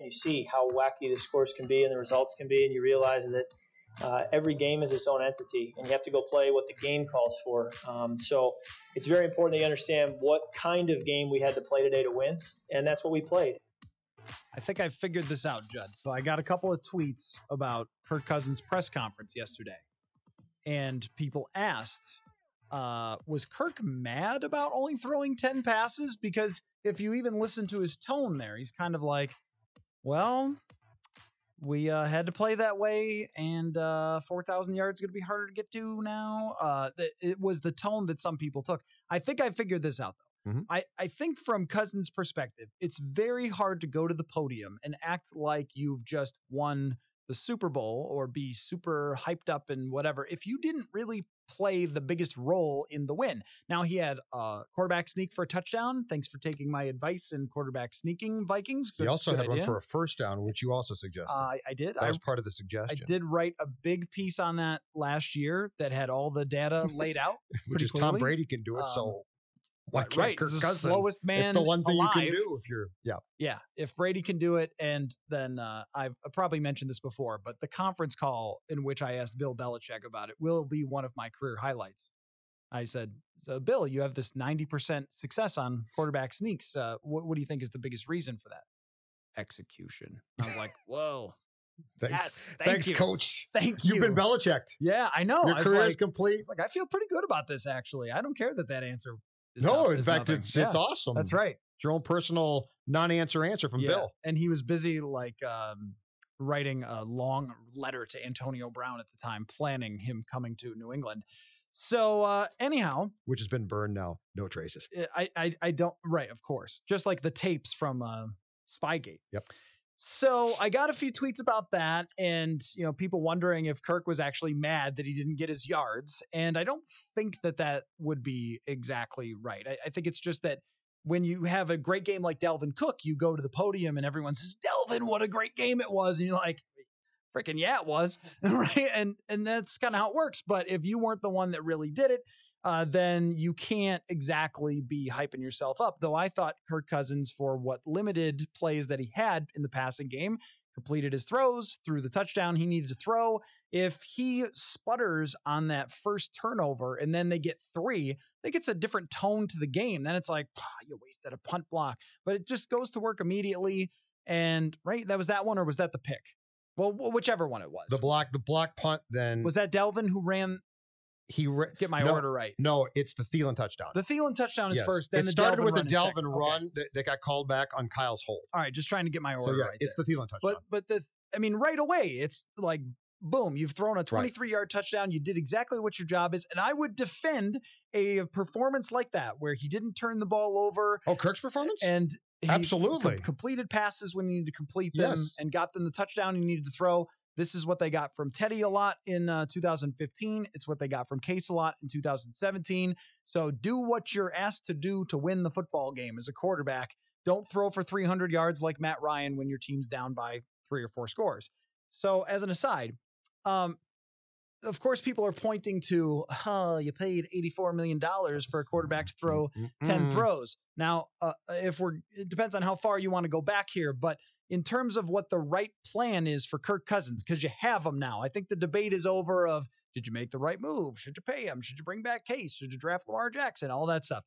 and you see how wacky the scores can be and the results can be, and you realize that every game is its own entity, and you have to go play what the game calls for. So it's very important that you understand what kind of game we had to play today to win, and that's what we played. I think I figured this out, Judd. So I got a couple of tweets about Kirk Cousins' press conference yesterday, and people asked, was Kirk mad about only throwing 10 passes? Because if you even listen to his tone there, he's kind of like, well, we had to play that way, and 4,000 yards is going to be harder to get to now. It was the tone that some people took. I think I figured this out, though. Mm-hmm. I think from Cousins' perspective, it's very hard to go to the podium and act like you've just won the Super Bowl or be super hyped up and whatever if you didn't really play the biggest role in the win. Now, he had a quarterback sneak for a touchdown. Thanks for taking my advice in quarterback sneaking, Vikings. He also had one for a first down, which you also suggested. I did. That was part of the suggestion. I did write a big piece on that last year that had all the data laid out. Which is clearly. Tom Brady can do it, so why can't Kirk Cousins? The slowest man it's the one thing alive. You can do if you're, Yeah, if Brady can do it, and then I've probably mentioned this before, but the conference call in which I asked Bill Belichick about it will be one of my career highlights. I said, so Bill, you have this 90% success on quarterback sneaks. What do you think is the biggest reason for that? Execution. I was like, whoa. Thanks, yes, thanks, you. Coach. Thank you. You've been Belichicked. Yeah, I know. Your career is complete. I feel pretty good about this, actually. I don't care that answer is No, in fact, it's awesome. That's right. It's your own personal non-answer from Bill. And he was busy writing a long letter to Antonio Brown at the time, planning him coming to New England. So anyhow, which has been burned now, no traces. I don't right, of course, just like the tapes from Spygate. Yep. So I got a few tweets about that, and people wondering if Kirk was actually mad that he didn't get his yards, and I don't think that would be exactly right. I think it's just that when you have a great game like Dalvin Cook, you go to the podium and everyone says, "Dalvin, what a great game it was," and you're like, freaking yeah, it was, right? And that's kind of how it works. But if you weren't the one that really did it, then you can't exactly be hyping yourself up. Though I thought Kirk Cousins, for what limited plays that he had in the passing game, completed his throws, threw the touchdown he needed to throw. If he sputters on that first turnover and then they get 3, I think it's a different tone to the game. Then it's like, you wasted a punt block. But it just goes to work immediately. And, right, that was that one, or was that the pick? Well, whichever one it was. The block punt then. Was that Delvin who ran? Get my order right. No, it's the Thielen touchdown. The Thielen touchdown is first. Then it started with the Delvin run that got called back on Kyle's hold. All right, just trying to get my order right. It's the Thielen touchdown. But right away, it's like, boom, you've thrown a 23-yard touchdown. You did exactly what your job is. And I would defend a performance like that, where he didn't turn the ball over. Oh, Kirk's performance? And he absolutely completed passes when he needed to complete them, and got them the touchdown he needed to throw. This is what they got from Teddy a lot in 2015. It's what they got from Case a lot in 2017. So do what you're asked to do to win the football game as a quarterback. Don't throw for 300 yards like Matt Ryan when your team's down by 3 or 4 scores. So as an aside, of course, people are pointing to, you paid $84 million for a quarterback to throw 10 throws. Now, it depends on how far you want to go back here, but in terms of what the right plan is for Kirk Cousins, because you have him now, I think the debate is over of, did you make the right move? Should you pay him? Should you bring back Case? Should you draft Lamar Jackson? All that stuff.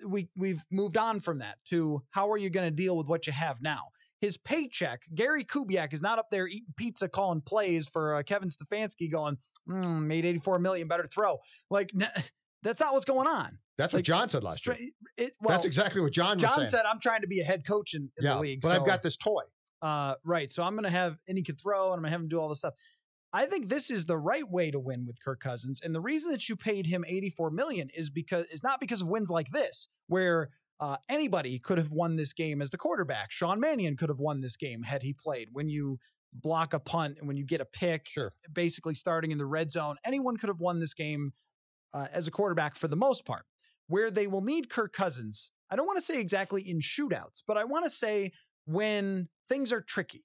We've moved on from that to how are you going to deal with what you have now? His paycheck, Gary Kubiak is not up there eating pizza, calling plays for Kevin Stefanski going, made $84 million, better throw. Like, that's not what's going on. That's what John said last year. That's exactly what John was saying. John said, I'm trying to be a head coach in the league. But I've got this toy. Right. So I'm going to have, and he can throw, and I'm going to have him do all this stuff. I think this is the right way to win with Kirk Cousins. And the reason that you paid him $84 million is not because of wins like this, where anybody could have won this game as the quarterback. Sean Mannion could have won this game had he played. When you block a punt and when you get a pick, basically starting in the red zone, anyone could have won this game as a quarterback for the most part. Where they will need Kirk Cousins, I don't want to say exactly in shootouts, but I want to say when things are tricky.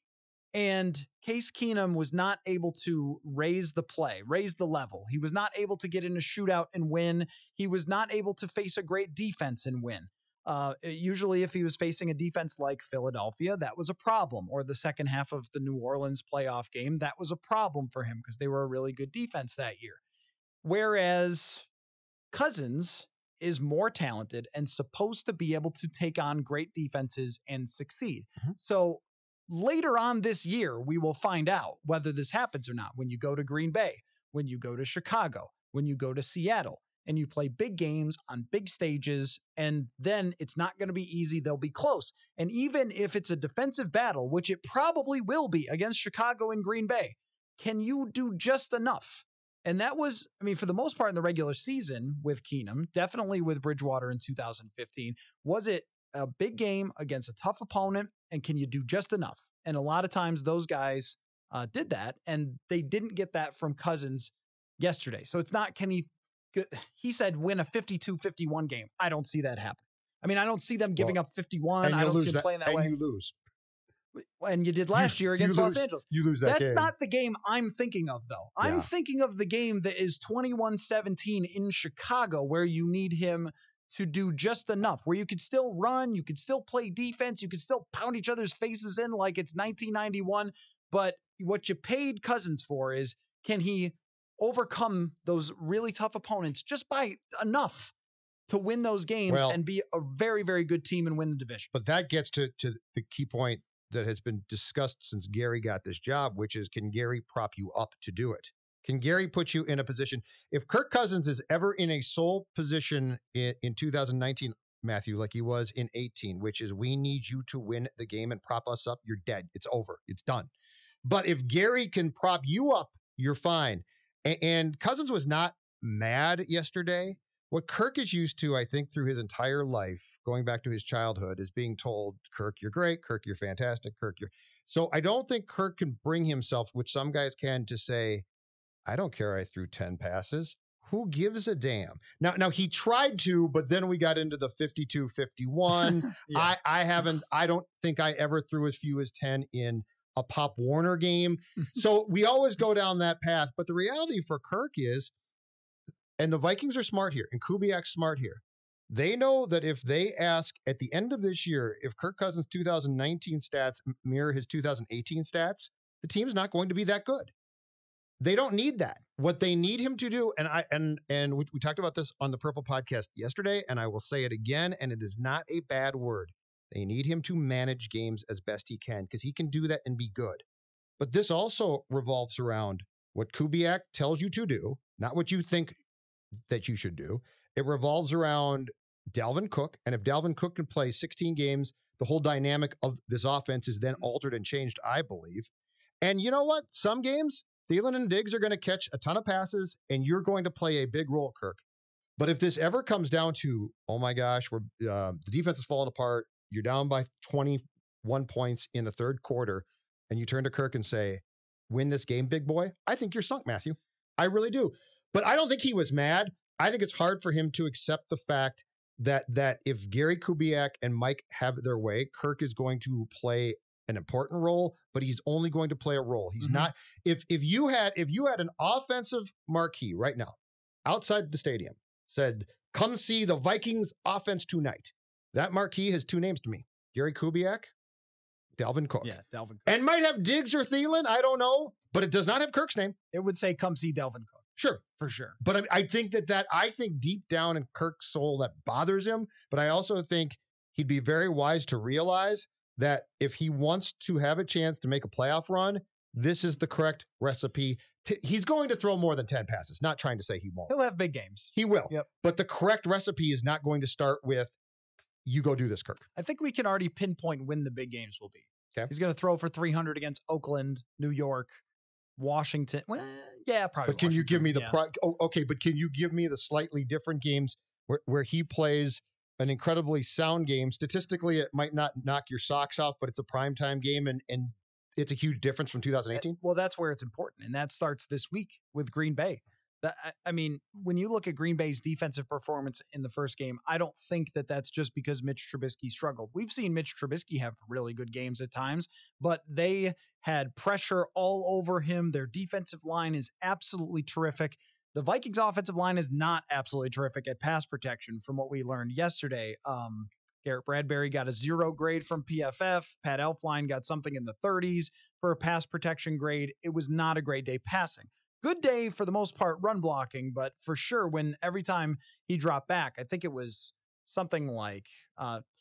And Case Keenum was not able to raise the level. He was not able to get in a shootout and win. He was not able to face a great defense and win. Usually if he was facing a defense like Philadelphia, that was a problem. Or the second half of the New Orleans playoff game, that was a problem for him because they were a really good defense that year. Whereas Cousins is more talented and supposed to be able to take on great defenses and succeed. Mm-hmm. So later on this year, we will find out whether this happens or not. When you go to Green Bay, when you go to Chicago, when you go to Seattle, and you play big games on big stages, and then it's not going to be easy. They'll be close. And even if it's a defensive battle, which it probably will be against Chicago and Green Bay, can you do just enough? And that was, for the most part in the regular season with Keenum, definitely with Bridgewater in 2015, was it a big game against a tough opponent, and can you do just enough? And a lot of times those guys did that, and they didn't get that from Cousins yesterday. So it's not, he said win a 52-51 game. I don't see that happen. I don't see them giving up 51. I don't see them playing that way. And you lose. And you did last year against Los Angeles. You lose that game. That's not the game I'm thinking of, though. Yeah. I'm thinking of the game that is 21-17 in Chicago, where you need him to do just enough, where you could still run, you could still play defense, you could still pound each other's faces in like it's 1991. But what you paid Cousins for is, can he overcome those really tough opponents just by enough to win those games and be a very, very good team and win the division? But that gets to the key point that has been discussed since Gary got this job, which is, can Gary prop you up to do it? Can Gary put you in a position? If Kirk Cousins is ever in a sole position in 2019, Matthew, like he was in 18, which is, we need you to win the game and prop us up, you're dead. It's over. It's done. But if Gary can prop you up, you're fine. And Cousins was not mad yesterday. What Kirk is used to, I think, through his entire life, going back to his childhood, is being told, Kirk, you're great. Kirk, you're fantastic. Kirk, you're... So I don't think Kirk can bring himself, which some guys can, to say, I don't care I threw 10 passes. Who gives a damn? Now he tried to, but then we got into the 52-51. Yeah. I don't think I ever threw as few as 10 in a Pop Warner game. So we always go down that path. But the reality for Kirk is, and the Vikings are smart here, and Kubiak's smart here. They know that if they ask at the end of this year, if Kirk Cousins' 2019 stats mirror his 2018 stats, the team's not going to be that good. They don't need that. What they need him to do, and we talked about this on the Purple podcast yesterday, and I will say it again, and it is not a bad word. They need him to manage games as best he can, because he can do that and be good. But this also revolves around what Kubiak tells you to do, not what you think that you should do. It revolves around Dalvin Cook. And if Dalvin Cook can play 16 games, the whole dynamic of this offense is then altered and changed, I believe. And you know what? Some games, Thielen and Diggs are going to catch a ton of passes, and you're going to play a big role, Kirk. But if this ever comes down to, oh my gosh, the defense is falling apart, you're down by 21 points in the third quarter, and you turn to Kirk and say, win this game, big boy, I think you're sunk, Matthew. I really do. But I don't think he was mad. I think it's hard for him to accept the fact that if Gary Kubiak and Mike have their way, Kirk is going to play an important role, but he's only going to play a role. He's not. If you had an offensive marquee right now outside the stadium said, come see the Vikings offense tonight, that marquee has two names to me: Gary Kubiak, Dalvin Cook. Yeah, Dalvin Cook. And might have Diggs or Thielen, I don't know, but it does not have Kirk's name. It would say, come see Dalvin Cook. Sure. For sure. But I think I think deep down in Kirk's soul that bothers him. But I also think he'd be very wise to realize that if he wants to have a chance to make a playoff run, this is the correct recipe. He's going to throw more than 10 passes. Not trying to say he won't. He'll have big games. He will. Yep. But the correct recipe is not going to start with, you go do this, Kirk. I think we can already pinpoint when the big games will be. Okay. He's going to throw for 300 against Oakland, New York, Washington. Well, yeah, probably. But can you give me but can you give me the slightly different games where he plays an incredibly sound game? Statistically, it might not knock your socks off, but it's a primetime game, and it's a huge difference from 2018. Well, that's where it's important, and that starts this week with Green Bay. I mean, when you look at Green Bay's defensive performance in the first game, I don't think that that's just because Mitch Trubisky struggled. We've seen Mitch Trubisky have really good games at times, but they had pressure all over him. Their defensive line is absolutely terrific. The Vikings offensive line is not absolutely terrific at pass protection from what we learned yesterday Garrett Bradbury got a 0 grade from PFF. Pat Elflein got something in the 30s for a pass protection grade. It was not a great day passing. Good day for the most part run blocking, but for sure when every time he dropped back, I think it was something like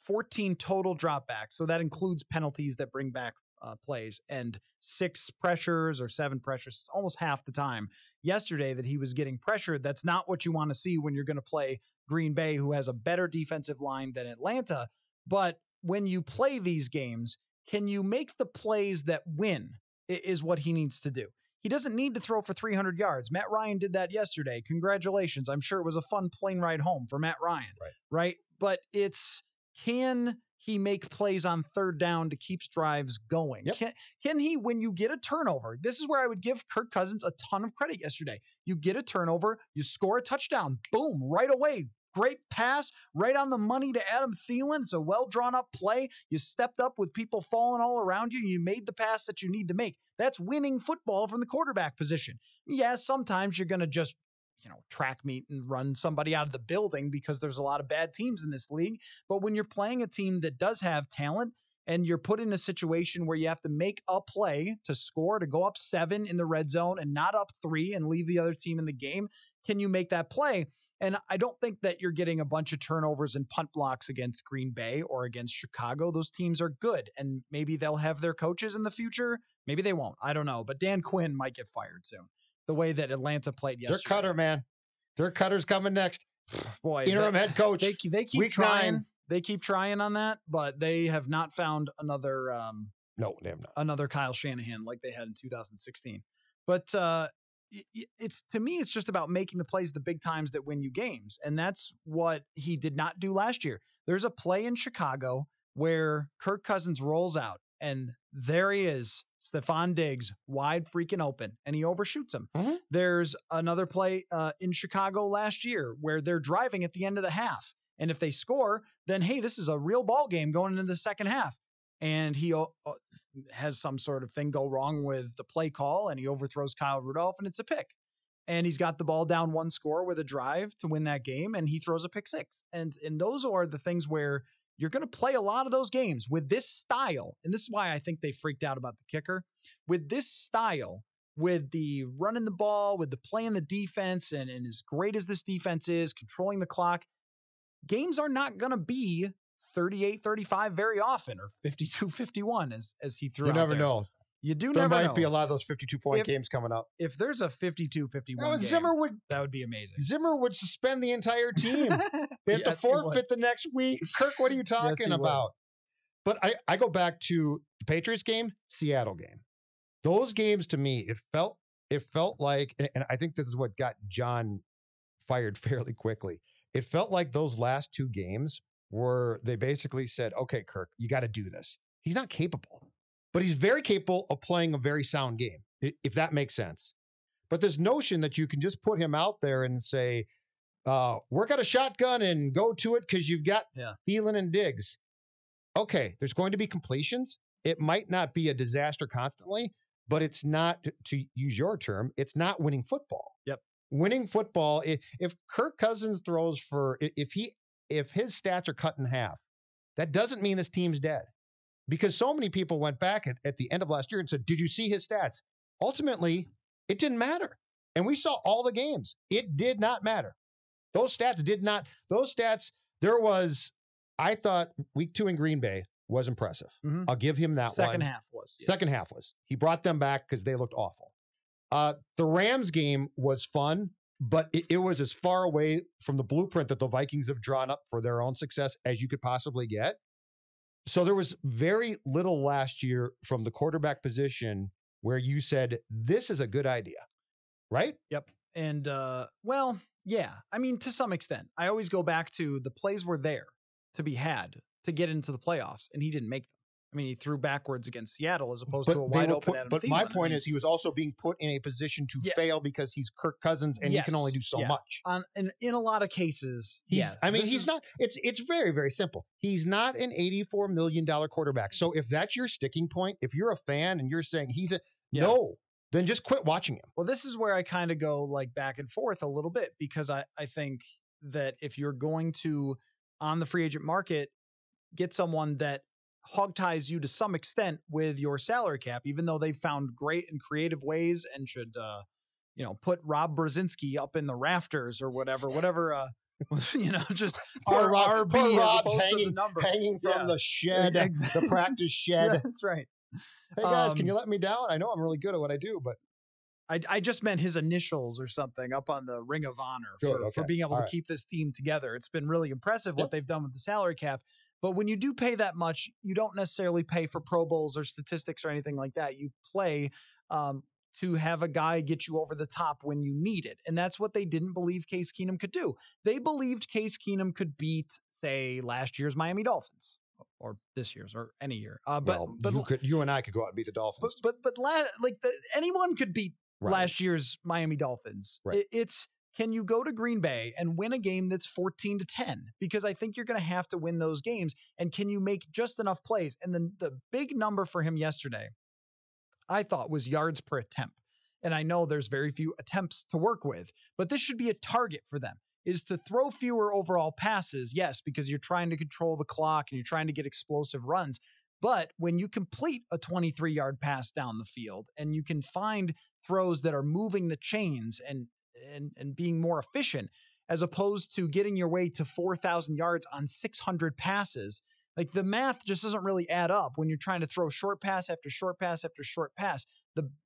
14 total dropbacks. So that includes penalties that bring back plays, and 6 pressures or 7 pressures, almost half the time yesterday that he was getting pressured. That's not what you want to see when you're going to play Green Bay, who has a better defensive line than Atlanta. But when you play these games, can you make the plays that win is what he needs to do. He doesn't need to throw for 300 yards. Matt Ryan did that yesterday. Congratulations. I'm sure it was a fun plane ride home for Matt Ryan, right? But it's, can he make plays on third down to keep drives going? Yep. Can he, when you get a turnover, this is where I would give Kirk Cousins a ton of credit yesterday. You get a turnover, you score a touchdown, boom, right away. Great pass, right on the money to Adam Thielen. It's a well-drawn-up play. You stepped up with people falling all around you. You made the pass that you need to make. That's winning football from the quarterback position. Yeah, sometimes you're going to just, track meet and run somebody out of the building because there's a lot of bad teams in this league. But when you're playing a team that does have talent and you're put in a situation where you have to make a play to score, to go up 7 in the red zone and not up 3 and leave the other team in the game, can you make that play? And I don't think that you're getting a bunch of turnovers and punt blocks against Green Bay or against Chicago. Those teams are good, and maybe they'll have their coaches in the future. Maybe they won't. I don't know. But Dan Quinn might get fired soon, the way that Atlanta played yesterday. Dirk Cutter, man. Dirk Cutter's coming next. Boy, interim head coach. They keep week trying. 9. They keep trying on that, but they have not found another. No, they have not. Another Kyle Shanahan like they had in 2016. But it's, to me, it's just about making the plays the big times that win you games, and that's what he did not do last year. There's a play in Chicago where Kirk Cousins rolls out, and there he is, Stephon Diggs, wide freaking open, and he overshoots him. Mm-hmm. There's another play in Chicago last year where they're driving at the end of the half, and if they score, then hey, this is a real ball game going into the second half. And he has some sort of thing go wrong with the play call, and he overthrows Kyle Rudolph, and it's a pick. And he's got the ball down 1 score with a drive to win that game, and he throws a pick 6. And those are the things where you're going to play a lot of those games with this style. And this is why I think they freaked out about the kicker. With this style, with the running the ball, with the playing the defense, and as great as this defense is, controlling the clock, games are not going to be 38-35 very often, or 52-51 as he threw out there. You never know. You do there never know. There might be a lot of those 52-point games coming up. If there's a 52-51 game, that would be amazing. Zimmer would suspend the entire team. They have to forfeit the next week. Kirk, what are you talking about? But I go back to the Patriots game, Seattle game. Those games, to me, it felt like, and I think this is what got John fired fairly quickly. It felt like those last 2 games where they basically said, okay, Kirk, you got to do this. He's not capable, but he's very capable of playing a very sound game, if that makes sense. But this notion that you can just put him out there and say, work out a shotgun and go to it because you've got Thielen and Diggs. Okay, there's going to be completions. It might not be a disaster constantly, but it's not, to use your term, it's not winning football. Yep. Winning football, if Kirk Cousins throws for, if his stats are cut in half, that doesn't mean this team's dead. Because so many people went back at the end of last year and said, did you see his stats? Ultimately, it didn't matter. And we saw all the games. It did not matter. Those stats, I thought week 2 in Green Bay was impressive. Mm-hmm. I'll give him that Second half was. Yes. Second half was. He brought them back because they looked awful. The Rams game was fun, but it was as far away from the blueprint that the Vikings have drawn up for their own success as you could possibly get. So there was very little last year from the quarterback position where you said, this is a good idea, right? Yep. And, well, yeah. I mean, to some extent, I always go back to the plays were there to be had to get into the playoffs, and he didn't make them. I mean, he threw backwards against Seattle as opposed to a wide open Adam Thielen. But my point is he was also being put in a position to fail because he's Kirk Cousins and he can only do so much. In a lot of cases, he's not. It's very, very simple. He's not an $84 million quarterback. So if that's your sticking point, if you're a fan and you're saying no, then just quit watching him. Well, this is where I kind of go like back and forth a little bit because I think that if you're going to, on the free agent market, get someone that hog ties you to some extent with your salary cap, even though they found great and creative ways and should, put Rob Brzezinski up in the rafters or whatever, just poor Rob's the hanging from the shed, exactly. The practice shed. Yeah, that's right. Hey guys, can you let me down? I know I'm really good at what I do, but I just meant his initials or something up on the Ring of Honor for being able to keep this team together. It's been really impressive what they've done with the salary cap. But when you do pay that much, you don't necessarily pay for Pro Bowls or statistics or anything like that. You play to have a guy get you over the top when you need it. And that's what they didn't believe Case Keenum could do. They believed Case Keenum could beat, say, last year's Miami Dolphins. Or this year's, or any year. But you and I could go out and beat the Dolphins. But anyone could beat last year's Miami Dolphins. Right. It's, can you go to Green Bay and win a game that's 14-10? Because I think you're going to have to win those games. And can you make just enough plays? And then the big number for him yesterday, I thought, was yards per attempt. And I know there's very few attempts to work with, but this should be a target for them, is to throw fewer overall passes. Yes, because you're trying to control the clock and you're trying to get explosive runs. But when you complete a 23-yard pass down the field and you can find throws that are moving the chains and being more efficient, as opposed to getting your way to 4,000 yards on 600 passes, like the math just doesn't really add up when you're trying to throw short pass after short pass after short pass.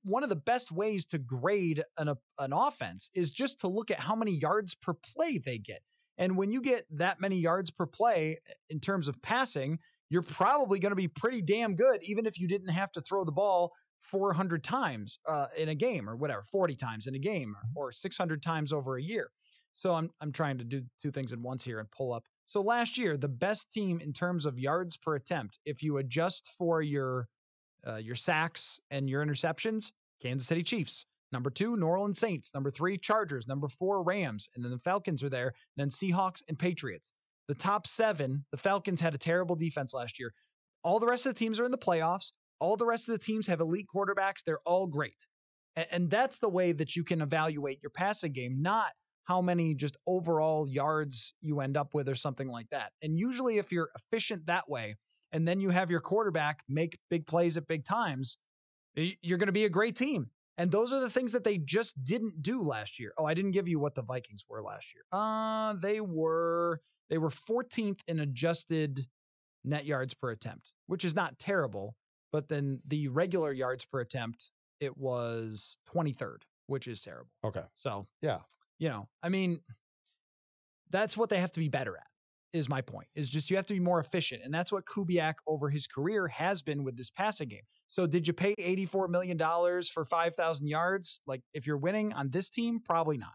One of the best ways to grade an offense is just to look at how many yards per play they get. And when you get that many yards per play in terms of passing, you're probably going to be pretty damn good, even if you didn't have to throw the ball 400 times in a game, or whatever, 40 times in a game, or 600 times over a year. So I'm trying to do two things at once here and pull up. So last year, the best team in terms of yards per attempt, if you adjust for your sacks and your interceptions, Kansas City Chiefs. Number 2, New Orleans Saints. Number 3, Chargers. Number 4, Rams. And then the Falcons are there. Then Seahawks and Patriots. The top 7, the Falcons had a terrible defense last year. All the rest of the teams are in the playoffs. All the rest of the teams have elite quarterbacks. They're all great. And that's the way that you can evaluate your passing game, not how many just overall yards you end up with or something like that. And usually if you're efficient that way, and then you have your quarterback make big plays at big times, you're going to be a great team. And those are the things that they just didn't do last year. Oh, I didn't give you what the Vikings were last year. They were 14th in adjusted net yards per attempt, which is not terrible. But then the regular yards per attempt, it was 23rd, which is terrible. Okay. So, yeah. I mean, that's what they have to be better at, is my point, is just you have to be more efficient. And that's what Kubiak over his career has been with this passing game. So did you pay $84 million for 5,000 yards? Like, if you're winning on this team, probably not.